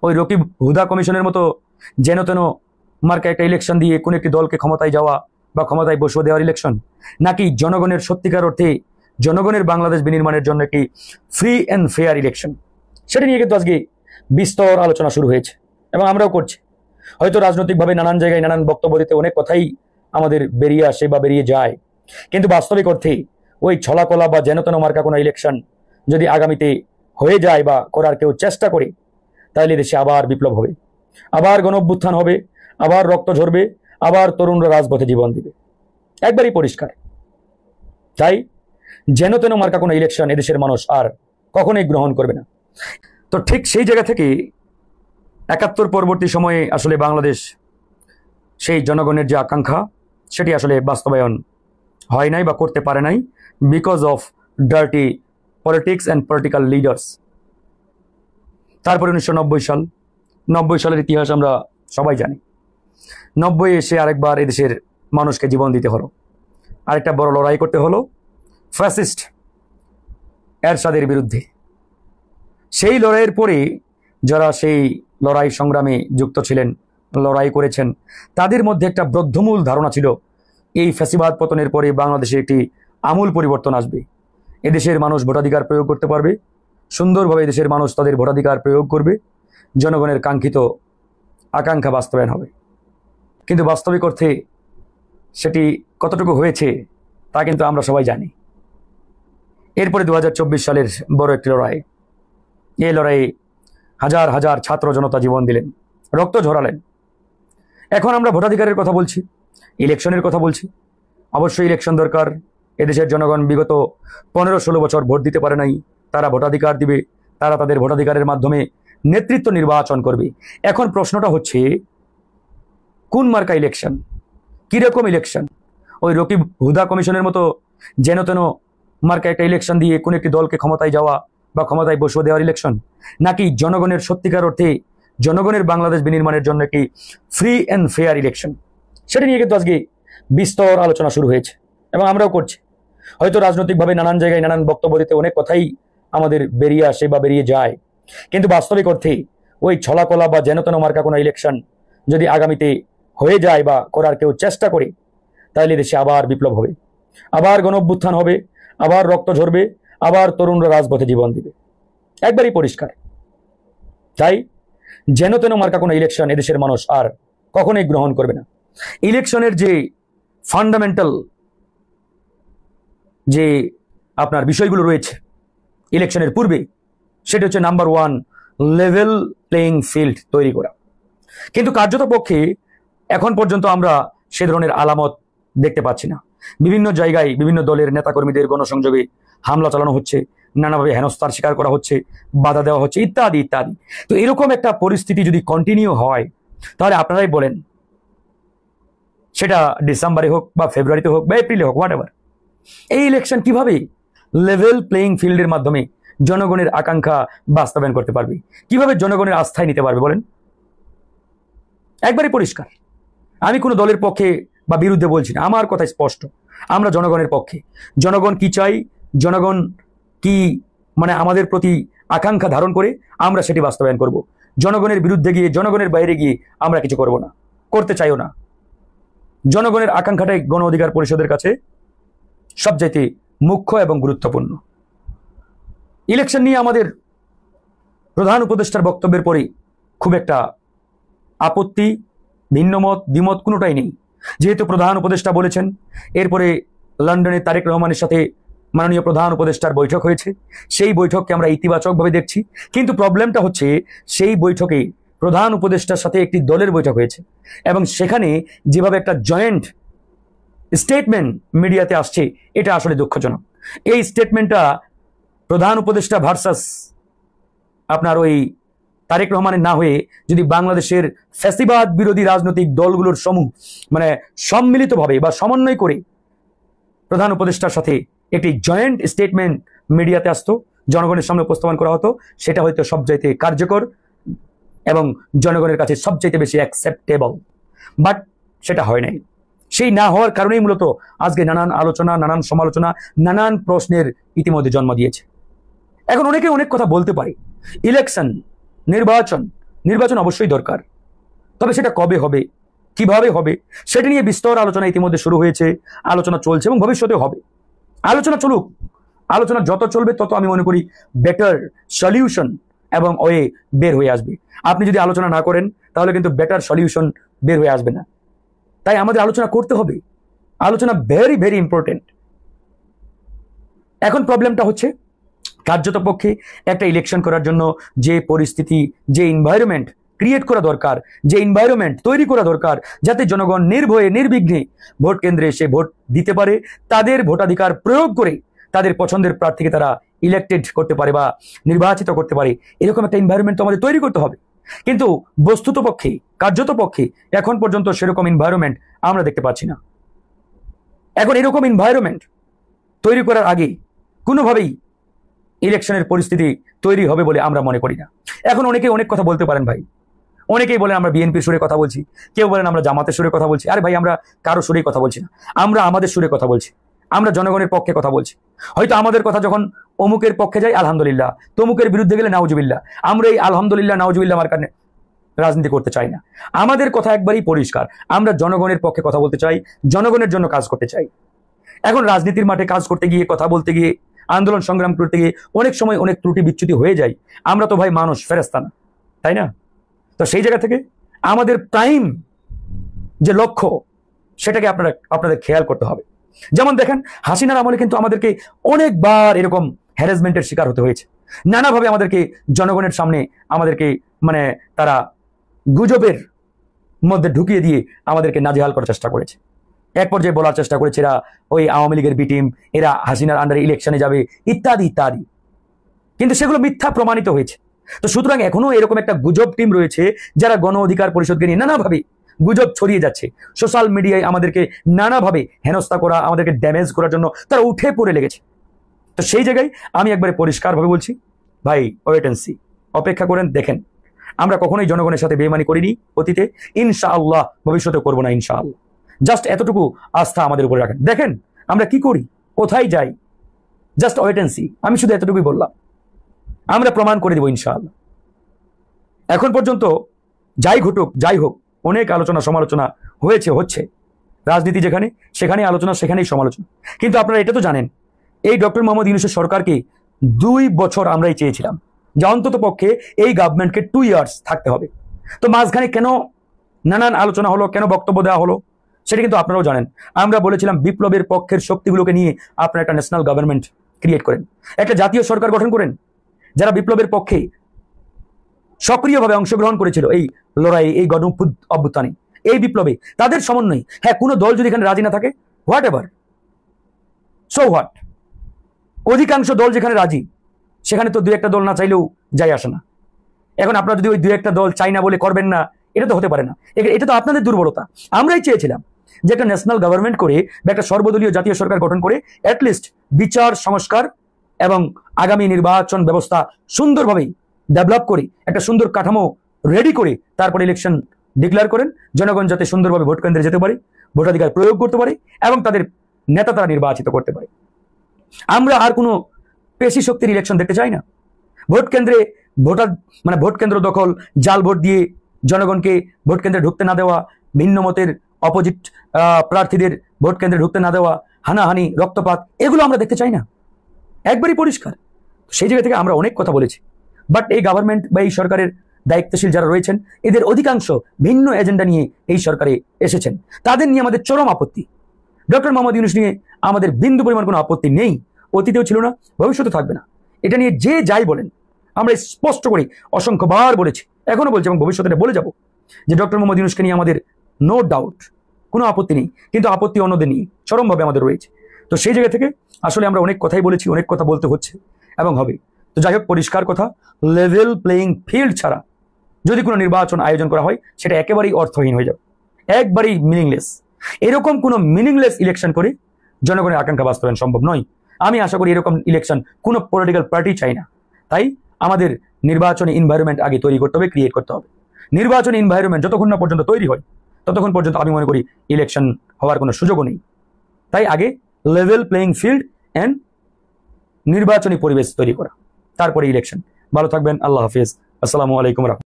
ওই রকিব হুদা কমিশনের মতো যেন তেন মার্কা একটা ইলেকশন দিয়ে কোন একটি দলকে ক্ষমতায় যাওয়া বা ক্ষমতায় বসিয়ে দেওয়ার ইলেকশন, নাকি জনগণের সত্যিকার অর্থে জনগণের বাংলাদেশ বিনির্মাণের জন্য একটি ফ্রি অ্যান্ড ফেয়ার ইলেকশন? সেটা নিয়ে কিন্তু আজকে বিস্তর আলোচনা শুরু হয়েছে এবং আমরাও করছি। হয়তো রাজনৈতিকভাবে নানান জায়গায় নানান বক্তব্য দিতে অনেক কথাই আমাদের বেরিয়ে আসে বা বেরিয়ে যায়, কিন্তু বাস্তবিক অর্থে ওই ছলাকলা বা যেন তেন মার্কা কোনো ইলেকশন যদি আগামীতে হয়ে যায় বা করার কেউ চেষ্টা করে, তাহলে দেশে আবার বিপ্লব হবে, আবার গণঅভ্যুত্থান হবে, আবার রক্ত ঝরবে, আবার তরুণরা রাজপথে জীবন দিবে। একবারই পরিষ্কার। তাই যেন তেন মার্কা কোনো ইলেকশন এদেশের মানুষ আর কখনোই গ্রহণ করবে না। তো ঠিক সেই জায়গা থেকে ৭১ পরবর্তী সময়ে আসলে বাংলাদেশ সেই জনগণের যে আকাঙ্ক্ষা সেটি আসলে বাস্তবায়ন হয় নাই বা করতে পারে নাই, because of dirty politics and political leaders. তারপরে ১৯৯০ সাল, ৯০ সালের ইতিহাস আমরা সবাই জানি। ৯০ এসে আরেকবার এদেশের মানুষকে জীবন দিতে হলো, আরেকটা বড় লড়াই করতে হলো ফ্যাসিস্ট এরশাদের বিরুদ্ধে। সেই লড়াইয়ের পরে যারা সেই লড়াই সংগ্রামে যুক্ত ছিলেন, লড়াই করেছেন, তাদের মধ্যে একটা বদ্ধমূল ধারণা ছিল এই ফ্যাসিবাদ পতনের পরে বাংলাদেশে একটি আমূল পরিবর্তন আসবে। এদেশের মানুষ ভোটাধিকার প্রয়োগ করতে পারবে, সুন্দরভাবে দেশের মানুষ তাদের ভোটাধিকার প্রয়োগ করবে, জনগণের কাঙ্ক্ষিত আকাঙ্ক্ষা বাস্তবায়ন হবে। কিন্তু বাস্তবিক অর্থে সেটি কতটুকু হয়েছে তা কিন্তু আমরা সবাই জানি। এরপরে ২০২৪ সালের বড় একটি লড়াই, এই লড়াইয়ে হাজার হাজার ছাত্র জনতা জীবন দিলেন, রক্ত ঝরালেন। এখন আমরা ভোটাধিকারের কথা বলছি, ইলেকশনের কথা বলছি। অবশ্যই ইলেকশন দরকার। এদেশের জনগণ বিগত ১৫-১৬ বছর ভোট দিতে পারে নাই, তারা ভোটাধিকার দিবে, তারা তাদের ভোটাধিকারের মাধ্যমে নেতৃত্ব নির্বাচন করবে। এখন প্রশ্নটা হচ্ছে কোন মার্কা ইলেকশন, কিরকম ইলেকশন? ওই রকিব হুদা কমিশনের মতো যেন তেন মার্কা একটা ইলেকশন দিয়ে কোন একটি দলকে ক্ষমতায় যাওয়া বা ক্ষমতায় বসিয়ে দেওয়ার ইলেকশন, নাকি জনগণের সত্যিকার অর্থে জনগণের বাংলাদেশ বিনির্মাণের জন্য একটি ফ্রি অ্যান্ড ফেয়ার ইলেকশন? সেটা নিয়ে কিন্তু আজকে বিস্তর আলোচনা শুরু হয়েছে এবং আমরাও করছি। হয়তো রাজনৈতিকভাবে নানান জায়গায় নানান বক্তব্য দিতে অনেক কথাই আমাদের বেরিয়ে আসে বা বেরিয়ে যায়, কিন্তু বাস্তবিক অর্থে ওই ছলাকলা বা যেন তেন মার্কা কোনো ইলেকশন যদি আগামীতে হয়ে যায় বা করার কেউ চেষ্টা করে, তাহলে দেশে আবার বিপ্লব হবে, আবার গণঅভ্যুত্থান হবে, আবার রক্ত ঝরবে, আবার তরুণরা রাজপথে জীবন দিবে। একবারই পরিষ্কার। তাই যেন তেন মার্কা কোনো ইলেকশন এদেশের মানুষ আর কখনোই গ্রহণ করবে না। ইলেকশনের যে ফান্ডামেন্টাল যে আপনার বিষয়গুলো রয়েছে ইলেকশনের পূর্বে, সেটা হচ্ছে নাম্বার 1, লেভেল প্লেইং ফিল্ড তৈরি করা। কিন্তু কার্যত পক্ষে এখন পর্যন্ত আমরা সে ধরনের আলামত দেখতে পাচ্ছি না। বিভিন্ন জায়গায় বিভিন্ন দলের নেতাকর্মীদের গণসংযোগে হামলা চালানো হচ্ছে, নানাভাবে হেনস্থার শিকার করা হচ্ছে, বাধা দেওয়া হচ্ছে, ইত্যাদি ইত্যাদি। তো এরকম একটা পরিস্থিতি যদি কন্টিনিউ হয়, তাহলে আপনারাই বলেন, সেটা ডিসেম্বরে হোক বা ফেব্রুয়ারিতে হোক বা এপ্রিলে হোক, হোয়াট এভার, এই ইলেকশন কিভাবে লেভেল প্লেইং ফিল্ডের মাধ্যমে জনগণের আকাঙ্ক্ষা বাস্তবায়ন করতে পারবে, কিভাবে জনগণের আস্থায় নিতে পারবে বলেন? একবারই পরিষ্কার। আমি কোনো দলের পক্ষে বা বিরুদ্ধে বলছি না, আমার কথা স্পষ্ট। আমরা জনগণের পক্ষে। জনগণ কি চাই, জনগণ কি মানে আমাদের প্রতি আকাঙ্ক্ষা ধারণ করে আমরা সেটি বাস্তবায়ন করব। জনগণের বিরুদ্ধে গিয়ে, জনগণের বাইরে গিয়ে আমরা কিছু করব না, করতে চাইও না। জনগণের আকাঙ্ক্ষাটাই গণ অধিকার পরিষদের কাছে সবচাইতে মুখ্য এবং গুরুত্বপূর্ণ। ইলেকশন নিয়ে আমাদের প্রধান উপদেষ্টার বক্তব্যের পরে খুব একটা আপত্তি, ভিন্নমত, দ্বিমত কোনোটাই নেই। যেহেতু প্রধান উপদেষ্টা বলেছেন, এরপরে লন্ডনে তারেক রহমানের সাথে মাননীয় প্রধান উপদেষ্টার বৈঠক হয়েছে, সেই বৈঠককে আমরা ইতিবাচকভাবে দেখছি। কিন্তু প্রবলেমটা হচ্ছে সেই বৈঠকে প্রধান উপদেষ্টার সাথে একটি দলের বৈঠক হয়েছে এবং সেখানে যেভাবে একটা জয়েন্ট স্টেটমেন্ট মিডিয়াতে আসছে, এটা আসলে দুঃখজনক। এই স্টেটমেন্টটা প্রধান উপদেষ্টা ভার্সাস আপনার ওই তারেক রহমানের না হয়ে যদি বাংলাদেশের ফ্যাসিবাদ বিরোধী রাজনৈতিক দলগুলোর সমূহ মানে সম্মিলিতভাবে বা সমন্বয় করে প্রধান উপদেষ্টার সাথে একটি জয়েন্ট স্টেটমেন্ট মিডিয়াতে আসতো, জনগণের সামনে উপস্থাপন করা হতো, সেটা হয়তো সবচাইতে কার্যকর এবং জনগণের কাছে সবচাইতে বেশি অ্যাকসেপ্টেবল। বাট সেটা হয় নাই। সেই না হওয়ার কারণেই মূলত আজকে নানান আলোচনা, নানান সমালোচনা, নানান প্রশ্নের ইতিমধ্যে জন্ম দিয়েছে। এখন অনেকে অনেক কথা বলতে পারে, ইলেকশন, নির্বাচন, নির্বাচন অবশ্যই দরকার, তবে সেটা কবে হবে, কিভাবে হবে, সেটা নিয়ে বিস্তর আলোচনা ইতিমধ্যে শুরু হয়েছে, আলোচনা চলছে এবং ভবিষ্যতেও হবে। আলোচনা চলুক, আলোচনা যত চলবে তত আমি মনে করি বেটার সলিউশন এবং ওয়ে বের হয়ে আসবে। আপনি যদি আলোচনা না করেন তাহলে কিন্তু বেটার সলিউশন বের হয়ে আসবে না। তাই আমাদের আলোচনা করতে হবে, আলোচনা ভেরি ভেরি ইম্পর্টেন্ট। এখন প্রবলেমটা হচ্ছে কার্যত পক্ষে একটা ইলেকশন করার জন্য যে পরিস্থিতি, যে এনভায়রনমেন্ট ক্রিয়েট করা দরকার, যে এনভায়রনমেন্ট তৈরি করা দরকার, যাতে জনগণ নির্ভয়ে নির্বিঘ্নে ভোট কেন্দ্রে এসে ভোট দিতে পারে, তাদের ভোটাধিকার প্রয়োগ করে তাদের পছন্দের প্রার্থীকে তারা ইলেক্টেড করতে পারে বা নির্বাচিত করতে পারে, এরকম একটা এনভায়রনমেন্ট তো আমাদের তৈরি করতে হবে। কিন্তু বস্তুত পক্ষে, কার্যত পক্ষে এখন পর্যন্ত সেরকম এনভায়রনমেন্ট আমরা দেখতে পাচ্ছি না। এখন এরকম এনভায়রনমেন্ট তৈরি করার আগে কোনোভাবেই ইলেকশনের পরিস্থিতি তৈরি হবে বলে আমরা মনে করি না। এখন অনেকে অনেক কথা বলতে পারেন ভাই, অনেকেই বলেন আমরা বিএনপির সুরে কথা বলছি, কেউ বলেন আমরা জামাতের সুরে কথা বলছি। আরে ভাই, আমরা কারো সুরেই কথা বলছি না, আমরা আমাদের সুরে কথা বলছি, আমরা জনগণের পক্ষে কথা বলছি। হয়তো আমাদের কথা যখন অমুকের পক্ষে যায় আলহামদুলিল্লাহ, তমুকের বিরুদ্ধে গেলে নাউজুবিল্লাহ, আমরা এই আলহামদুলিল্লাহ নাউজুবিল্লাহ আমার কারণে রাজনীতি করতে চাই না। আমাদের কথা একবারই পরিষ্কার, আমরা জনগণের পক্ষে কথা বলতে চাই, জনগণের জন্য কাজ করতে চাই। এখন রাজনীতির মাঠে কাজ করতে গিয়ে, কথা বলতে গিয়ে, আন্দোলন সংগ্রাম করতে গিয়ে অনেক সময় অনেক ত্রুটি বিচ্যুতি হয়ে যায়। আমরা তো ভাই মানুষ, ফেরেশতা না, তাই না? তো সেই জায়গা থেকে আমাদের প্রাইম যে লক্ষ্য সেটাকে আপনাদের খেয়াল করতে হবে। যেমন দেখেন, হাসিনার আমলে কিন্তু আমাদেরকে অনেকবার এরকম হ্যারাসমেন্টের শিকার হতে হয়েছে, নানাভাবে আমাদেরকে জনগণের সামনে আমাদেরকে তারা গুজবের মধ্যে ঢুকিয়ে দিয়ে আমাদেরকে নাজেহাল করার চেষ্টা করেছে। এক পর্যায়ে বলার চেষ্টা করেছে এরা ওই আওয়ামী লীগের বি টিম, এরা হাসিনার আন্ডারে ইলেকশনে যাবে, ইত্যাদি ইত্যাদি, কিন্তু সেগুলো মিথ্যা প্রমাণিত হয়েছে। তো সুতরাং এখনো এরকম একটা গুজব টিম রয়েছে যারা গণ অধিকার পরিষদকে নিয়ে নানাভাবে গুজব ছড়িয়ে যাচ্ছে। সোশ্যাল মিডিয়ায় আমাদেরকে নানাভাবে হেনস্থা করা, আমাদেরকে ড্যামেজ করার জন্য তারা উঠে পড়ে লেগেছে। তো সেই জায়গায় আমি একবারে পরিষ্কারভাবে বলছি, ভাই ওয়েট এন্ড সি, অপেক্ষা করেন, দেখেন। আমরা কখনোই জনগণের সাথে বেইমানি করিনি অতীতে, ইনশাআল্লাহ ভবিষ্যতে করবো না ইনশাআল্লাহ। জাস্ট এতটুকু আস্থা আমাদের উপরে রাখেন, দেখেন আমরা কি করি, কোথায় যাই, জাস্ট ওয়েট এন্ড সি। আমি শুধু এতটুকুই বললাম, আমরা প্রমাণ করে দেব ইনশাআল্লাহ। এখন পর্যন্ত যাই ঘটুক যাই হোক, অনেক আলোচনা সমালোচনা হয়েছে, হচ্ছে। রাজনীতি যেখানে সেখানে আলোচনা, সেখানেই সমালোচনা। কিন্তু আপনারা এটা তো জানেন, এই ডক্টর মোহাম্মদ ইউনূসের সরকারকে 2 বছর আমরাই চেয়েছিলাম যে অন্তত পক্ষে এই গভর্নমেন্টকে 2 ইয়ার্স থাকতে হবে। তো মাঝখানে কেন নানান আলোচনা হলো, কেন বক্তব্য দেওয়া হলো, সেটা কিন্তু আপনারাও জানেন। আমরা বলেছিলাম বিপ্লবের পক্ষের শক্তিগুলোকে নিয়ে আপনারা একটা ন্যাশনাল গভর্নমেন্ট ক্রিয়েট করেন, একটা জাতীয় সরকার গঠন করেন, যারা বিপ্লবের পক্ষে সক্রিয়ভাবে অংশগ্রহণ করেছিল এই লড়াই, এই গণ অভ্যুত্থানে, এই বিপ্লবে, তাদের সমন্বয়। হ্যাঁ, কোনো দল যদি এখানে রাজি না থাকে, হোয়াট এভার, সো হোয়াট, অধিকাংশ দল যেখানে রাজি সেখানে তো 2-1টা দল না চাইলেও যায় আসে না। এখন আপনারা যদি ওই 2-1টা দল চাই না বলে করবেন না, এটা তো হতে পারে না। এটা তো আপনাদের দুর্বলতা। আমরাই চেয়েছিলাম যে একটা ন্যাশনাল গভর্নমেন্ট করে বা একটা সর্বদলীয় জাতীয় সরকার গঠন করে অ্যাটলিস্ট বিচার সংস্কার এবং আগামী নির্বাচন ব্যবস্থা সুন্দরভাবে ডেভেলপ করে একটা সুন্দর কাঠামো রেডি করে তারপরে ইলেকশন ডিক্লেয়ার করেন, জনগণ যাতে সুন্দরভাবে ভোট কেন্দ্রে যেতে পারে, ভোটাধিকার প্রয়োগ করতে পারে এবং তাদের নেতা তারা নির্বাচিত করতে পারে। আমরা আর কোনো পেশি শক্তির ইলেকশন দেখতে চাই না। ভোট কেন্দ্রে ভোট কেন্দ্র দখল, জাল ভোট দিয়ে জনগণকে ভোট কেন্দ্রে ঢুকতে না দেওয়া, ভিন্ন মতের অপোজিট প্রার্থীদের ভোট কেন্দ্রে ঢুকতে না দেওয়া, হানাহানি, রক্তপাত, এগুলো আমরা দেখতে চাই না, একবারই পরিষ্কার। সেই জায়গা থেকে আমরা অনেক কথা বলেছি, বাট এই গভর্নমেন্ট বা এই সরকারের দায়িত্বশীল যারা রয়েছেন, এদের অধিকাংশ ভিন্ন এজেন্ডা নিয়ে এই সরকারে এসেছেন। তাদের নিয়ে আমাদের চরম আপত্তি। ডক্টর মোহাম্মদ ইউনূস নিয়ে আমাদের বিন্দু পরিমাণ কোনো আপত্তি নেই, অতীতেও ছিল না, ভবিষ্যতে থাকবে না। এটা নিয়ে যে যাই বলেন, আমরা স্পষ্ট করে অসংখ্যবার বলেছি, এখনো বলছি এবং ভবিষ্যতে বলে যাব যে ডক্টর মোহাম্মদ ইউনূসকে নিয়ে আমাদের নো ডাউট কোনো আপত্তি নেই, কিন্তু আপত্তি অন্যদের নিয়ে চরমভাবে আমাদের রয়েছে। তো সেই জায়গা থেকে আসলে আমরা অনেক কথাই বলেছি, অনেক কথা বলতে হচ্ছে এবং হবে। তো যাই হোক, পরিষ্কার কথা, লেভেল প্লেইং ফিল্ড ছাড়া যদি কোনো নির্বাচন আয়োজন করা হয় সেটা একেবারেই অর্থহীন হয়ে যাবে, একবারেই মিনিংলেস। এরকম কোনো মিনিংলেস ইলেকশন করে জনগণের আকাঙ্ক্ষা বাস্তবায়ন সম্ভব নয়। আমি আশা করি এরকম ইলেকশন কোনো পলিটিক্যাল পার্টি চাই না। তাই আমাদের নির্বাচনী এনভায়রনমেন্ট আগে তৈরি করতে হবে, ক্রিয়েট করতে হবে। নির্বাচনী এনভায়রনমেন্ট যতক্ষণ না পর্যন্ত তৈরি হয় ততক্ষণ পর্যন্ত আমি মনে করি ইলেকশন হওয়ার কোনো সুযোগও নেই। তাই আগে লেভেল প্লেইং ফিল্ড অ্যান্ড নির্বাচনী পরিবেশ তৈরি করা, তারপরে ইলেকশন। ভালো থাকবেন, আল্লাহ হাফিজ, আসসালামু আলাইকুম।